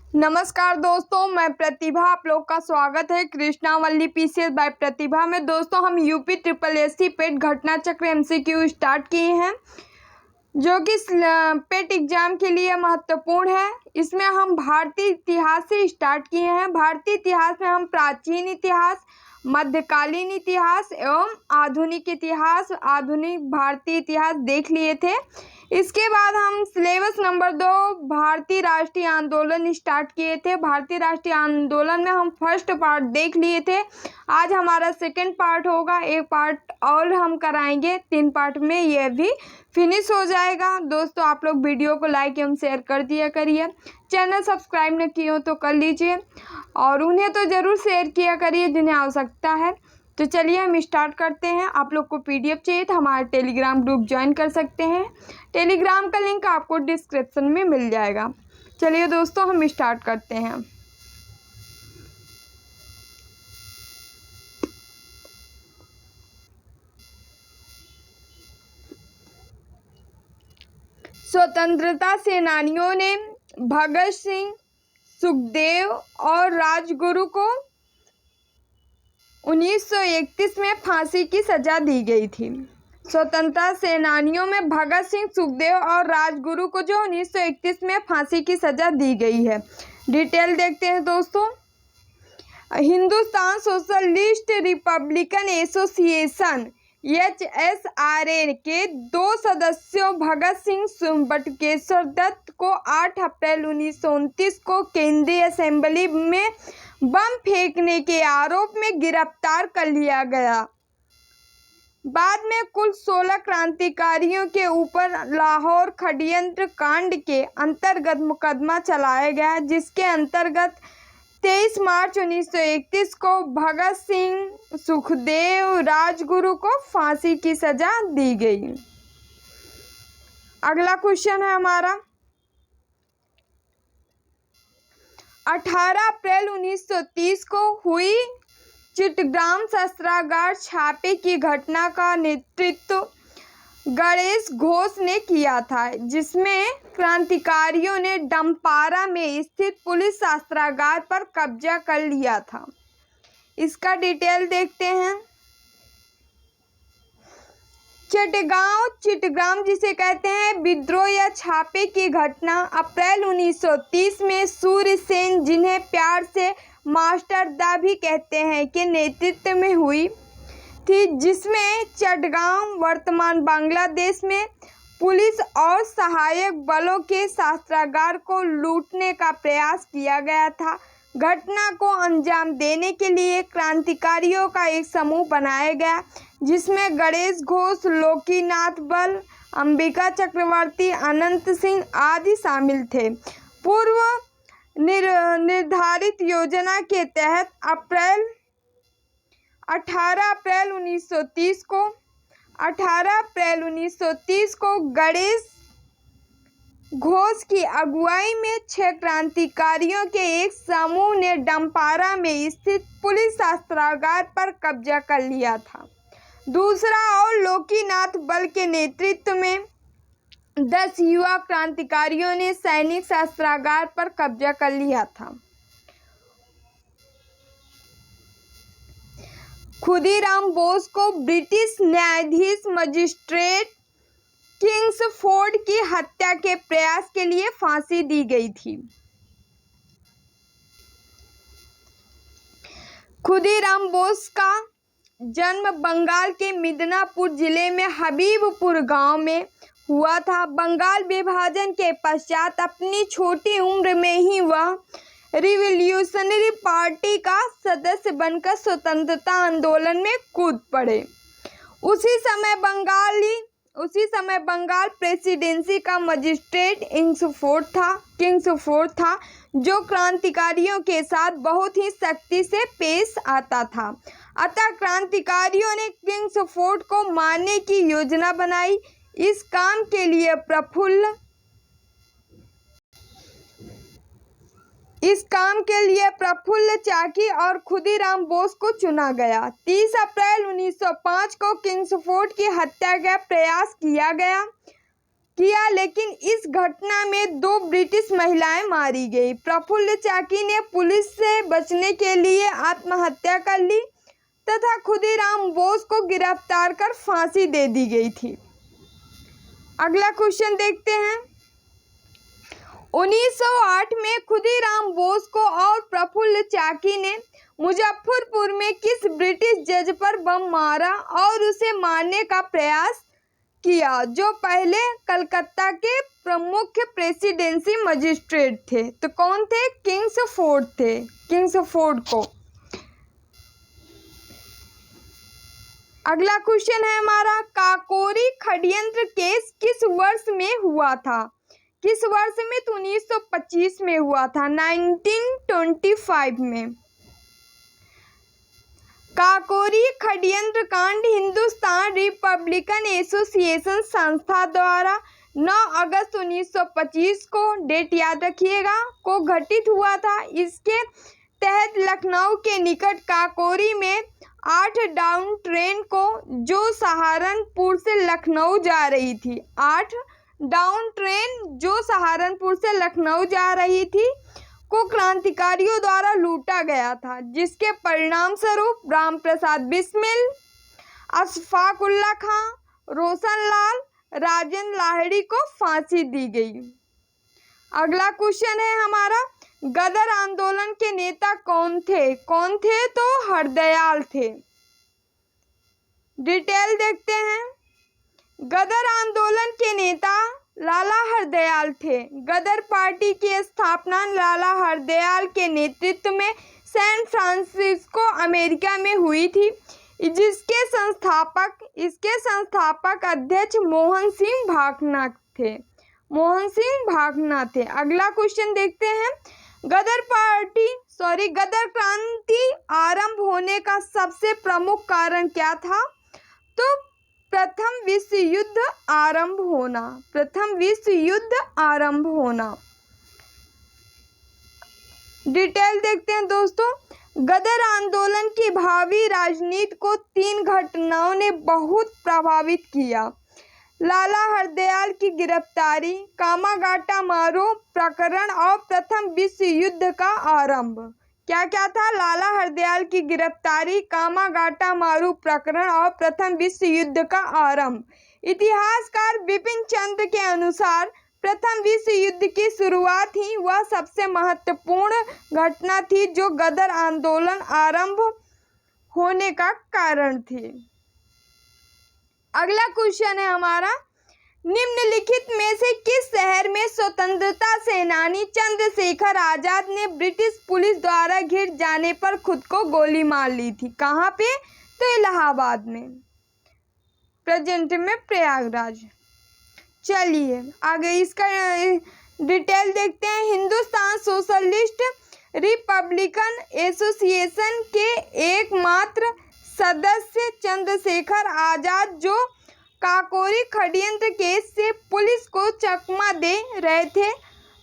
नमस्कार दोस्तों, मैं प्रतिभा। आप लोग का स्वागत है कृष्णावल्ली पीसीएस बाय प्रतिभा में। दोस्तों, हम यूपी ट्रिपल एससी पेट घटना चक्र एमसीक्यू स्टार्ट किए हैं, जो कि पेट एग्जाम के लिए महत्वपूर्ण है। इसमें हम भारतीय इतिहास से स्टार्ट किए हैं। भारतीय इतिहास में हम प्राचीन इतिहास, मध्यकालीन इतिहास एवं आधुनिक इतिहास, आधुनिक भारतीय इतिहास देख लिए थे। इसके बाद हम सिलेबस नंबर 2 भारतीय राष्ट्रीय आंदोलन स्टार्ट किए थे। भारतीय राष्ट्रीय आंदोलन में हम फर्स्ट पार्ट देख लिए थे। आज हमारा सेकंड पार्ट होगा। एक पार्ट और हम कराएंगे, 3 पार्ट में यह भी फिनिश हो जाएगा। दोस्तों, आप लोग वीडियो को लाइक एवं शेयर कर दिया करिए। चैनल सब्सक्राइब न किए हो तो कर लीजिए, और उन्हें तो ज़रूर शेयर किया करिए जिन्हें आवश्यकता है। तो चलिए हम स्टार्ट करते हैं। आप लोग को पीडीएफ चाहिए तो हमारा टेलीग्राम ग्रुप ज्वाइन कर सकते हैं। टेलीग्राम का लिंक आपको डिस्क्रिप्शन में मिल जाएगा। चलिए दोस्तों, हम स्टार्ट करते हैं। स्वतंत्रता सेनानियों ने भगत सिंह, सुखदेव और राजगुरु को 1931 में फांसी की सजा दी गई थी। स्वतंत्रता सेनानियों में भगत सिंह, सुखदेव और राजगुरु को जो 1931 में फांसी की सजा दी गई है। डिटेल देखते हैं दोस्तों। Hindustan socialist Republican association HSRA के 2 सदस्यों भगत सिंह बटुकेश्वर दत्त को 8 अप्रैल 1929 को केंद्रीय असेंबली में बम फेंकने के आरोप में गिरफ्तार कर लिया गया। बाद में कुल 16 क्रांतिकारियों के ऊपर लाहौर षड्यंत्र कांड के अंतर्गत मुकदमा चलाया गया, जिसके अंतर्गत 23 मार्च 1931 को भगत सिंह, सुखदेव, राजगुरु को फांसी की सजा दी गई। अगला क्वेश्चन है हमारा। 18 अप्रैल 1930 को हुई चिटगांव शस्त्रागार छापे की घटना का नेतृत्व गणेश घोष ने किया था, जिसमें क्रांतिकारियों ने डंपारा में स्थित पुलिस शस्त्रागार पर कब्जा कर लिया था। इसका डिटेल देखते हैं। चिटगांव जिसे कहते हैं विद्रोह या छापे की घटना अप्रैल 1930 में सूर्य सेन, जिन्हें प्यार से मास्टर दा भी कहते हैं, के नेतृत्व में हुई थी, जिसमें चिटगांव वर्तमान बांग्लादेश में पुलिस और सहायक बलों के शस्त्रागार को लूटने का प्रयास किया गया था। घटना को अंजाम देने के लिए क्रांतिकारियों का एक समूह बनाया गया, जिसमें गणेश घोष, लोकीनाथ बल, अंबिका चक्रवर्ती, अनंत सिंह आदि शामिल थे। पूर्व निर्धारित योजना के तहत 18 अप्रैल 1930 को गणेश घोष की अगुवाई में 6 क्रांतिकारियों के एक समूह ने डंपारा में स्थित पुलिस शस्त्रागार पर कब्जा कर लिया था। दूसरा और लोकीनाथ बल के नेतृत्व में 10 युवा क्रांतिकारियों ने सैनिक शस्त्रागार पर कब्जा कर लिया था। खुदीराम बोस को ब्रिटिश न्यायाधीश मजिस्ट्रेट किंग्सफोर्ड की हत्या के प्रयास के लिए फांसी दी गई थी। खुदीराम बोस का जन्म बंगाल के मिदनापुर जिले में हबीबपुर गांव में हुआ था। बंगाल विभाजन के पश्चात अपनी छोटी उम्र में ही वह रिवॉल्यूशनरी पार्टी का सदस्य बनकर स्वतंत्रता आंदोलन में कूद पड़े। उसी समय बंगाल प्रेसिडेंसी का मजिस्ट्रेट किंग्सफोर्ड था, जो क्रांतिकारियों के साथ बहुत ही सख्ती से पेश आता था। अतः क्रांतिकारियों ने किंग्सफोर्ड को मारने की योजना बनाई। इस काम के लिए प्रफुल्ल चाकी और खुदीराम बोस को चुना गया। 30 अप्रैल 1905 को किंग्सफोर्ड की हत्या का प्रयास किया गया। किया, लेकिन इस घटना में 2 ब्रिटिश महिलाएं मारी गई। प्रफुल्ल चाकी ने पुलिस से बचने के लिए आत्महत्या कर ली तथा खुदीराम बोस को गिरफ्तार कर फांसी दे दी गई थी। अगला क्वेश्चन देखते हैं। 1908 में खुदीराम बोस को और प्रफुल्ल चाकी ने मुजफ्फरपुर में किस ब्रिटिश जज पर बम मारा और उसे मारने का प्रयास किया, जो पहले कलकत्ता के प्रमुख प्रेसिडेंसी मजिस्ट्रेट थे? तो कौन थे? किंग्सफोर्ड थे। किंग्सफोर्ड को। अगला क्वेश्चन है हमारा, काकोरी षड्यंत्र केस किस वर्ष में हुआ था? किस वर्ष में? तो 1925 में हुआ था, 1925 में। काकोरी षड्यंत्र कांड हिंदुस्तान रिपब्लिकन एसोसिएशन संस्था द्वारा 9 अगस्त 1925 को, डेट याद रखिएगा, को घटित हुआ था। इसके तहत लखनऊ के निकट काकोरी में 8 डाउन ट्रेन को, जो सहारनपुर से लखनऊ जा रही थी, 8 डाउन ट्रेन जो सहारनपुर से लखनऊ जा रही थी, को क्रांतिकारियों द्वारा लूटा गया था, जिसके परिणाम स्वरूप राम प्रसाद बिस्मिल, अशफाक उल्लाह खां, रोशन लाल, राजेंद्र लाहिड़ी को फांसी दी गई। अगला क्वेश्चन है हमारा, गदर आंदोलन के नेता कौन थे? कौन थे? तो हरदयाल थे। डिटेल देखते हैं। गदर आंदोलन के नेता लाला हरदयाल थे। गदर पार्टी की स्थापना लाला हरदयाल के नेतृत्व में सैन फ्रांसिस्को, अमेरिका में हुई थी, जिसके संस्थापक अध्यक्ष मोहन सिंह भागना थे। अगला क्वेश्चन देखते हैं। गदर क्रांति आरंभ होने का सबसे प्रमुख कारण क्या था? तो प्रथम विश्व युद्ध आरंभ होना। डिटेल देखते हैं दोस्तों। गदर आंदोलन की भावी राजनीति को 3 घटनाओं ने बहुत प्रभावित किया। लाला हरदयाल की गिरफ्तारी, कामागाटा मारो प्रकरण और प्रथम विश्व युद्ध का आरंभ। क्या क्या था? लाला हरदयाल की गिरफ्तारी, कामागाटा मारू प्रकरण और प्रथम विश्व युद्ध का आरंभ। इतिहासकार बिपिन चंद्र के अनुसार प्रथम विश्व युद्ध की शुरुआत ही वह सबसे महत्वपूर्ण घटना थी जो गदर आंदोलन आरंभ होने का कारण थी। अगला क्वेश्चन है हमारा, निम्नलिखित में से किस शहर में स्वतंत्रता सेनानी चंद्रशेखर आजाद ने ब्रिटिश पुलिस द्वारा घिर जाने पर खुद को गोली मार ली थी? कहाँ पे? तो इलाहाबाद में, प्रेजेंट में प्रयागराज। चलिए आगे इसका डिटेल देखते हैं। हिंदुस्तान सोशलिस्ट रिपब्लिकन एसोसिएशन के एकमात्र सदस्य चंद्रशेखर आजाद, जो काकोरी षड्यंत्र केस से पुलिस को चकमा दे रहे थे,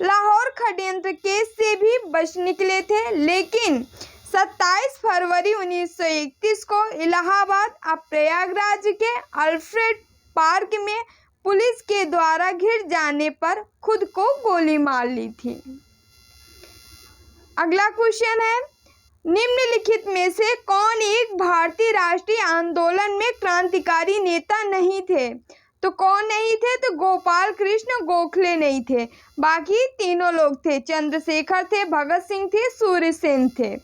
लाहौर षड्यंत्र केस से भी बच निकले थे, लेकिन 27 फरवरी 1931 को इलाहाबाद अब प्रयागराज के अल्फ्रेड पार्क में पुलिस के द्वारा घिर जाने पर खुद को गोली मार ली थी। अगला क्वेश्चन है, निम्नलिखित में से कौन एक भारतीय राष्ट्रीय आंदोलन में क्रांतिकारी नेता नहीं थे? तो कौन नहीं थे? तो गोपाल कृष्ण गोखले नहीं थे, बाकी तीनों लोग थे। चंद्रशेखर थे, भगत सिंह थे, सूर्यसेन थे।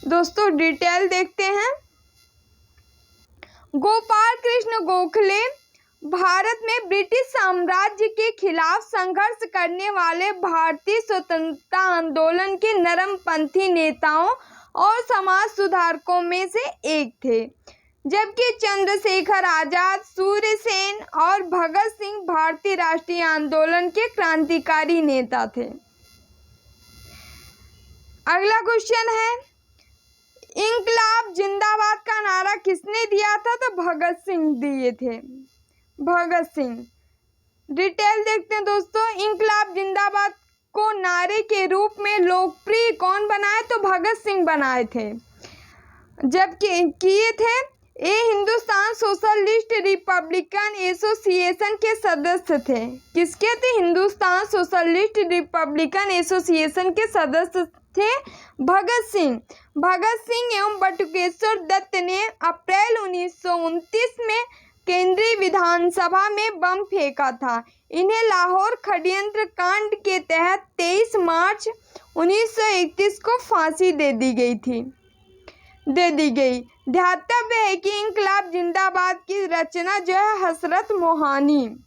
दोस्तों डिटेल देखते हैं। गोपाल कृष्ण गोखले भारत में ब्रिटिश साम्राज्य के खिलाफ संघर्ष करने वाले भारतीय स्वतंत्रता आंदोलन के नरमपंथी नेताओं और समाज सुधारकों में से एक थे, जबकि चंद्रशेखर आजाद, सूर्यसेन और भगत सिंह भारतीय राष्ट्रीय आंदोलन के क्रांतिकारी नेता थे। अगला क्वेश्चन है, इंकलाब जिंदाबाद का नारा किसने दिया था? तो भगत सिंह दिए थे, भगत सिंह। डिटेल देखते हैं दोस्तों। इंकलाब जिंदाबाद को नारे के रूप में लोकप्रिय कौन बनाए? तो भगत सिंह बनाए थे, जबकि किए थे ये हिंदुस्तान सोशलिस्ट रिपब्लिकन एसोसिएशन के सदस्य थे। किसके थे? हिंदुस्तान सोशलिस्ट रिपब्लिकन एसोसिएशन के सदस्य थे भगत सिंह। भगत सिंह एवं बटुकेश्वर दत्त ने अप्रैल 1929 में केंद्रीय विधानसभा में बम फेंका था। इन्हें लाहौर षड्यंत्र कांड के तहत 23 मार्च 1931 को फांसी दे दी गई। ध्यातव्य है कि इंकलाब जिंदाबाद की रचना जो है हजरत मोहानी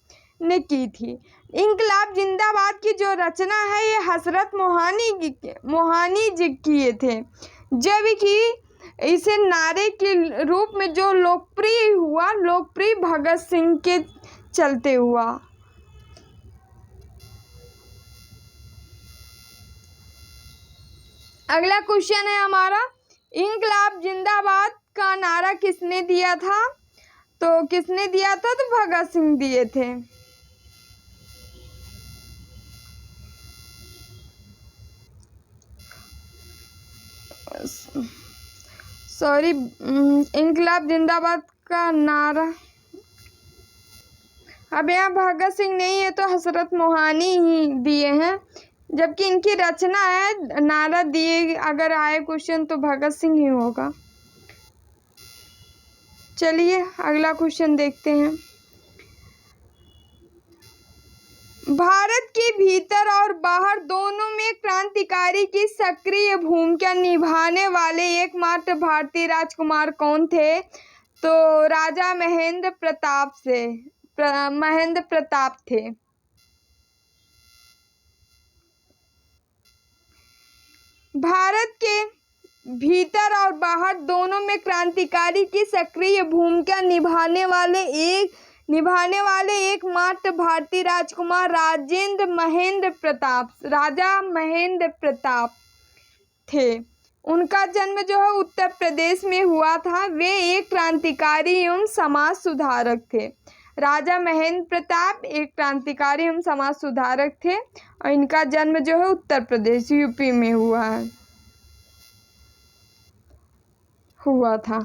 ने की थी। इंकलाब जिंदाबाद की जो रचना है ये हजरत मोहानी जी किए थे, जबकि इसे नारे के रूप में जो लोकप्रिय भगत सिंह के चलते हुआ। अगला क्वेश्चन है हमारा, इंकलाब जिंदाबाद का नारा किसने दिया था? तो किसने दिया था? तो भगत सिंह दिए थे। सॉरी, इंकलाब जिंदाबाद का नारा अब यहाँ भगत सिंह नहीं है तो हजरत मोहानी ही दिए हैं, जबकि इनकी रचना है। नारा दिए अगर आए क्वेश्चन तो भगत सिंह ही होगा। चलिए अगला क्वेश्चन देखते हैं। भारत के भीतर और बाहर दोनों में क्रांतिकारी की सक्रिय भूमिका निभाने वाले एकमात्र भारतीय राजकुमार कौन थे? तो राजा महेंद्र प्रताप थे। भारत के भीतर और बाहर दोनों में क्रांतिकारी की सक्रिय भूमिका निभाने वाले एकमात्र भारतीय राजकुमार राजा महेंद्र प्रताप थे। उनका जन्म जो है उत्तर प्रदेश में हुआ था। वे एक क्रांतिकारी एवं समाज सुधारक थे। राजा महेंद्र प्रताप एक क्रांतिकारी एवं समाज सुधारक थे और इनका जन्म जो है उत्तर प्रदेश यूपी में हुआ था।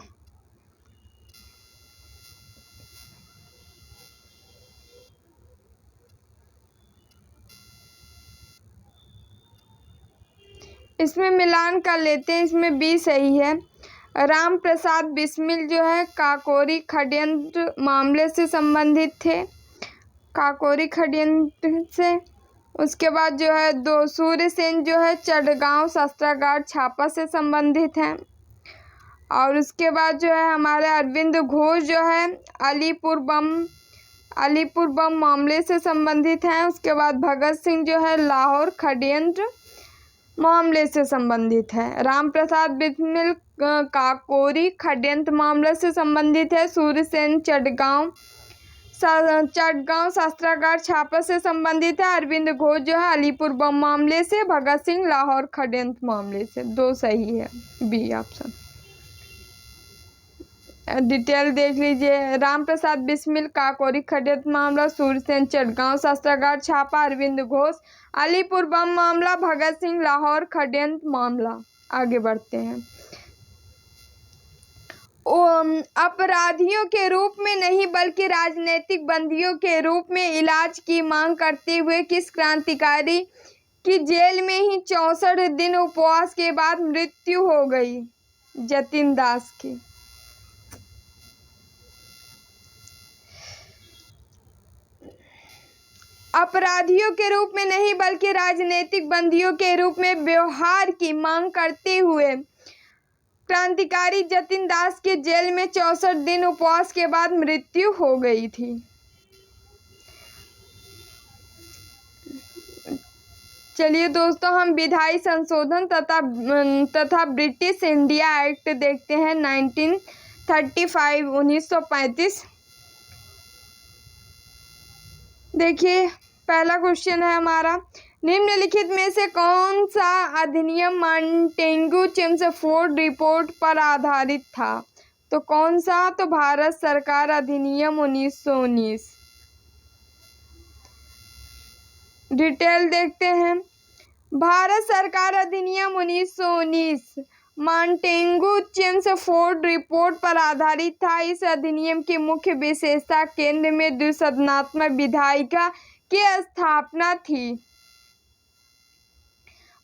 इसमें मिलान कर लेते हैं, इसमें बी सही है। राम प्रसाद बिस्मिल जो है काकोरी षड्यंत्र मामले से संबंधित थे, काकोरी षड्यंत्र से। उसके बाद जो है सूर्यसेन जो है चटगांव शस्त्रागार छापा से संबंधित हैं। और उसके बाद जो है हमारे अरविंद घोष जो है अलीपुर बम मामले से संबंधित हैं। उसके बाद भगत सिंह जो है लाहौर षड्यंत्र मामले से संबंधित है। राम प्रसाद बिस्मिल काकोरी षड्यंत्र मामले से संबंधित है। सूर्यसेन चटगांव शस्त्रागार छापा से संबंधित है। अरविंद घोष जो है अलीपुर बम मामले से। भगत सिंह लाहौर षड्यंत्र मामले से। 2 सही है, बी ऑप्शन। डिटेल देख लीजिए। राम प्रसाद बिस्मिल काकोरी षड्यंत्र मामला, सूर्यसेन चटगांव शस्त्रागार छापा, अरविंद घोष अलीपुर बम मामला, भगत सिंह लाहौर षड्यंत्र मामला। आगे बढ़ते हैं। अपराधियों के रूप में नहीं बल्कि राजनीतिक बंदियों के रूप में इलाज की मांग करते हुए किस क्रांतिकारी की जेल में ही 64 दिन उपवास के बाद मृत्यु हो गई? जतिन दास की। अपराधियों के रूप में नहीं बल्कि राजनीतिक बंदियों के रूप में व्यवहार की मांग करते हुए क्रांतिकारी जतिन दास के जेल में 64 दिन उपवास के बाद मृत्यु हो गई थी। चलिए दोस्तों, हम विधायी संशोधन तथा ब्रिटिश इंडिया एक्ट देखते हैं 1935। देखिए पहला क्वेश्चन है हमारा, निम्नलिखित में से कौन सा अधिनियम मॉन्टेग्यू चेम्सफोर्ड रिपोर्ट पर आधारित था? तो कौन सा? तो भारत सरकार अधिनियम 1919। डिटेल देखते हैं। भारत सरकार अधिनियम 1919 मॉन्टेगू चेम्सफोर्ड रिपोर्ट पर आधारित था। इस अधिनियम की मुख्य विशेषता केंद्र में द्विसदनात्मक विधायिका की स्थापना थी।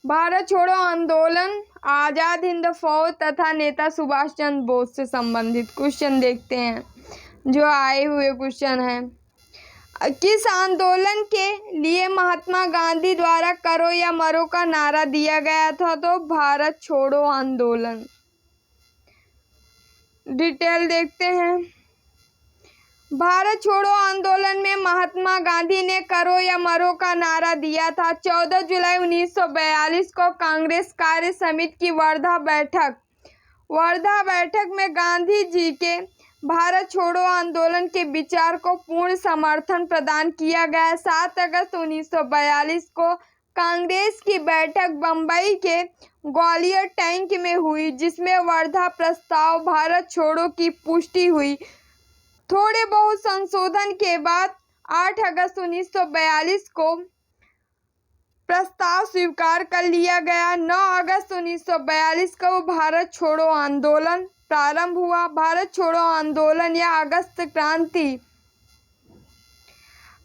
भारत छोड़ो आंदोलन, आजाद हिंद फौज तथा नेता सुभाष चंद्र बोस से संबंधित क्वेश्चन देखते हैं जो आए हुए क्वेश्चन हैं। किस आंदोलन के लिए महात्मा गांधी द्वारा करो या मरो का नारा दिया गया था? तो भारत छोड़ो आंदोलन। डिटेल देखते हैं। भारत छोड़ो आंदोलन में महात्मा गांधी ने करो या मरो का नारा दिया था। 14 जुलाई 1942 को कांग्रेस कार्य समिति की वर्धा बैठक में गांधी जी के भारत छोड़ो आंदोलन के विचार को पूर्ण समर्थन प्रदान किया गया। 7 अगस्त 1942 को कांग्रेस की बैठक बंबई के ग्वालियर टैंक में हुई, जिसमें वर्धा प्रस्ताव भारत छोड़ो की पुष्टि हुई। थोड़े बहुत संशोधन के बाद 8 अगस्त 1942 को प्रस्ताव स्वीकार कर लिया गया। 9 अगस्त 1942 को भारत छोड़ो आंदोलन प्रारंभ हुआ। भारत छोड़ो आंदोलन या अगस्त क्रांति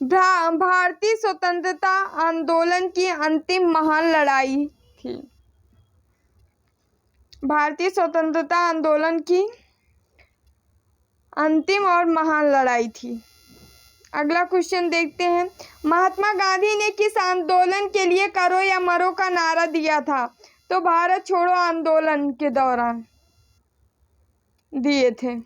भारतीय स्वतंत्रता आंदोलन की अंतिम महान लड़ाई थी। भारतीय स्वतंत्रता आंदोलन की अंतिम और महान लड़ाई थी। अगला क्वेश्चन देखते हैं। महात्मा गांधी ने किस आंदोलन के लिए करो या मरो का नारा दिया था? तो भारत छोड़ो आंदोलन के दौरान दिए थे।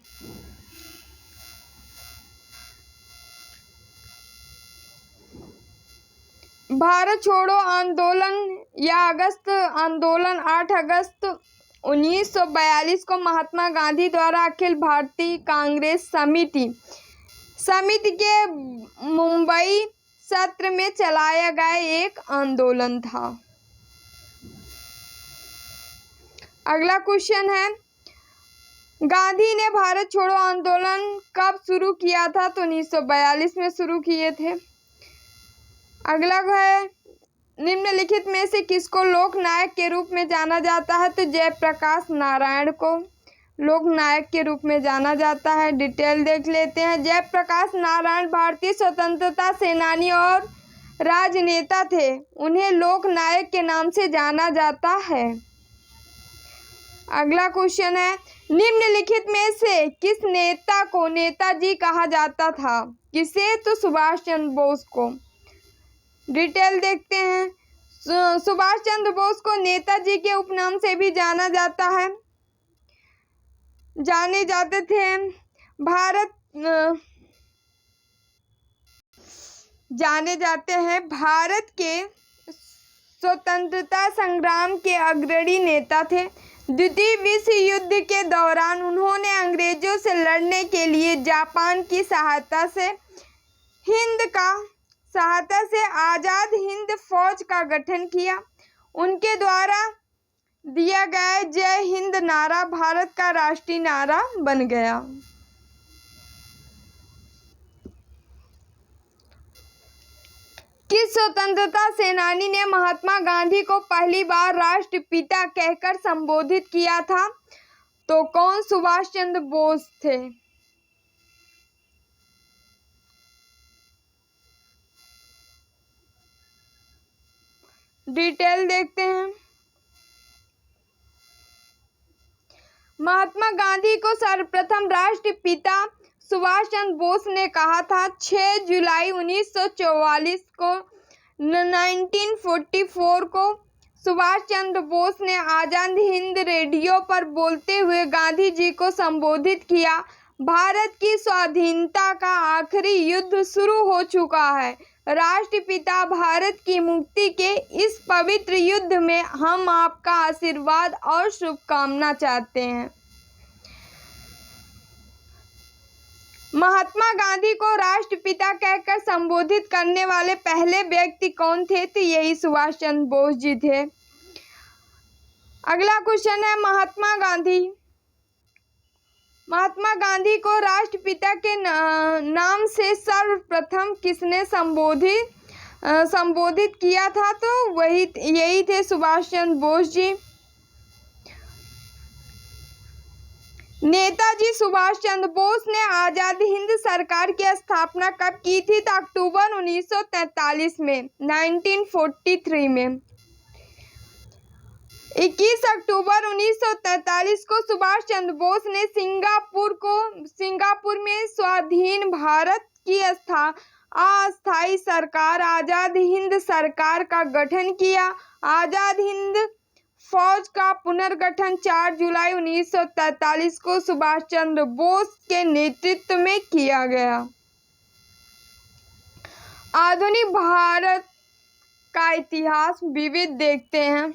भारत छोड़ो आंदोलन या अगस्त आंदोलन 8 अगस्त 1942 को महात्मा गांधी द्वारा अखिल भारतीय कांग्रेस समिति के मुंबई सत्र में चलाया गया एक आंदोलन था। अगला क्वेश्चन है, गांधी ने भारत छोड़ो आंदोलन कब शुरू किया था? तो 1942 में शुरू किए थे। अगला है, निम्नलिखित में से किसको लोकनायक के रूप में जाना जाता है? तो जयप्रकाश नारायण को लोकनायक के रूप में जाना जाता है। डिटेल देख लेते हैं। जयप्रकाश नारायण भारतीय स्वतंत्रता सेनानी और राजनेता थे। उन्हें लोकनायक के नाम से जाना जाता है। अगला क्वेश्चन है, निम्नलिखित में से किस नेता को नेताजी कहा जाता था? किसे? तो सुभाष चंद्र बोस को। डिटेल देखते हैं। सुभाष चंद्र बोस को नेताजी के उपनाम से भी जाना जाता है। जाने जाते थे भारत के स्वतंत्रता संग्राम के अग्रणी नेता थे। द्वितीय विश्व युद्ध के दौरान उन्होंने अंग्रेजों से लड़ने के लिए जापान की सहायता से आजाद हिंद फौज का गठन किया। उनके द्वारा दिया गया जय हिंद नारा भारत का राष्ट्रीय नारा बन गया। किस स्वतंत्रता सेनानी ने महात्मा गांधी को पहली बार राष्ट्रपिता कहकर संबोधित किया था? तो कौन? सुभाष चंद्र बोस थे। डिटेल देखते हैं। महात्मा गांधी को सर्वप्रथम राष्ट्रपिता सुभाष चंद्र बोस ने कहा था। 6 जुलाई 1944 को 1944 को सुभाष चंद्र बोस ने आजाद हिंद रेडियो पर बोलते हुए गांधी जी को संबोधित किया। भारत की स्वाधीनता का आखिरी युद्ध शुरू हो चुका है। राष्ट्रपिता, भारत की मुक्ति के इस पवित्र युद्ध में हम आपका आशीर्वाद और शुभकामना चाहते हैं। महात्मा गांधी को राष्ट्रपिता कहकर संबोधित करने वाले पहले व्यक्ति कौन थे? तो यही सुभाष चंद्र बोस जी थे। अगला क्वेश्चन है, महात्मा गांधी को राष्ट्रपिता के नाम से सर्वप्रथम किसने संबोधित किया था? तो यही थे सुभाष चंद्र बोस जी। नेताजी सुभाष चंद्र बोस ने आजाद हिंद सरकार की स्थापना कब की थी? तो अक्टूबर 1943 में, 1943 में। 21 अक्टूबर 1943 को सुभाष चंद्र बोस ने सिंगापुर में स्वाधीन भारत की अस्थायी सरकार आजाद हिंद सरकार का गठन किया। आजाद हिंद फौज का पुनर्गठन 4 जुलाई 1943 को सुभाष चंद्र बोस के नेतृत्व में किया गया। आधुनिक भारत का इतिहास विविध देखते हैं।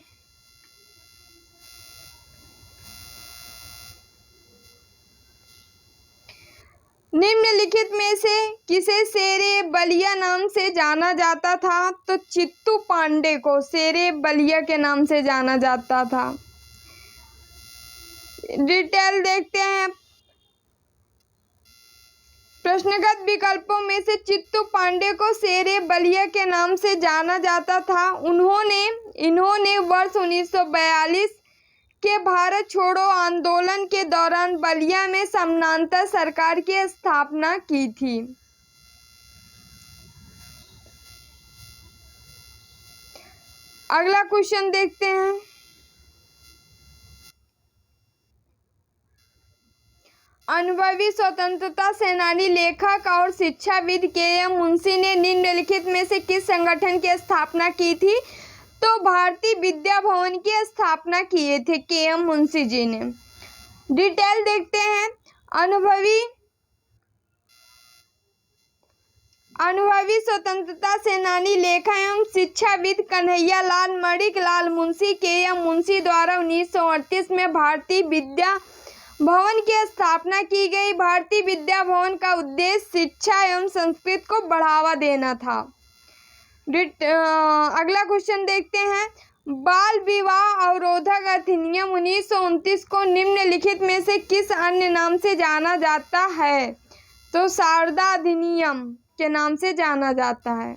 निम्नलिखित में से किसे शेरे बलिया नाम से जाना जाता था? तो चित्तू पांडे को शेरे बलिया के नाम से जाना जाता था। डिटेल देखते हैं। प्रश्नगत विकल्पों में से चित्तू पांडे को शेरे बलिया के नाम से जाना जाता था। इन्होंने वर्ष 1942 के भारत छोड़ो आंदोलन के दौरान बलिया में समानांतर सरकार की स्थापना की थी। अगला क्वेश्चन देखते हैं। अनुभवी स्वतंत्रता सेनानी, लेखक और शिक्षाविद के.एम. मुंशी ने निम्नलिखित में से किस संगठन की स्थापना की थी? तो भारतीय विद्या भवन की स्थापना किए थे के.एम. मुंशी जी ने। डिटेल देखते हैं। अनुभवी स्वतंत्रता सेनानी, लेखक एवं शिक्षाविद कन्हैया लाल मणिक लाल मुंशी के.एम. मुंशी द्वारा 1938 में भारतीय विद्या भवन की स्थापना की गई। भारतीय विद्या भवन का उद्देश्य शिक्षा एवं संस्कृत को बढ़ावा देना था। अगला क्वेश्चन देखते हैं। बाल विवाह अवरोधक अधिनियम 1929 को निम्नलिखित में से किस अन्य नाम से जाना जाता है? तो शारदा अधिनियम के नाम से जाना जाता है।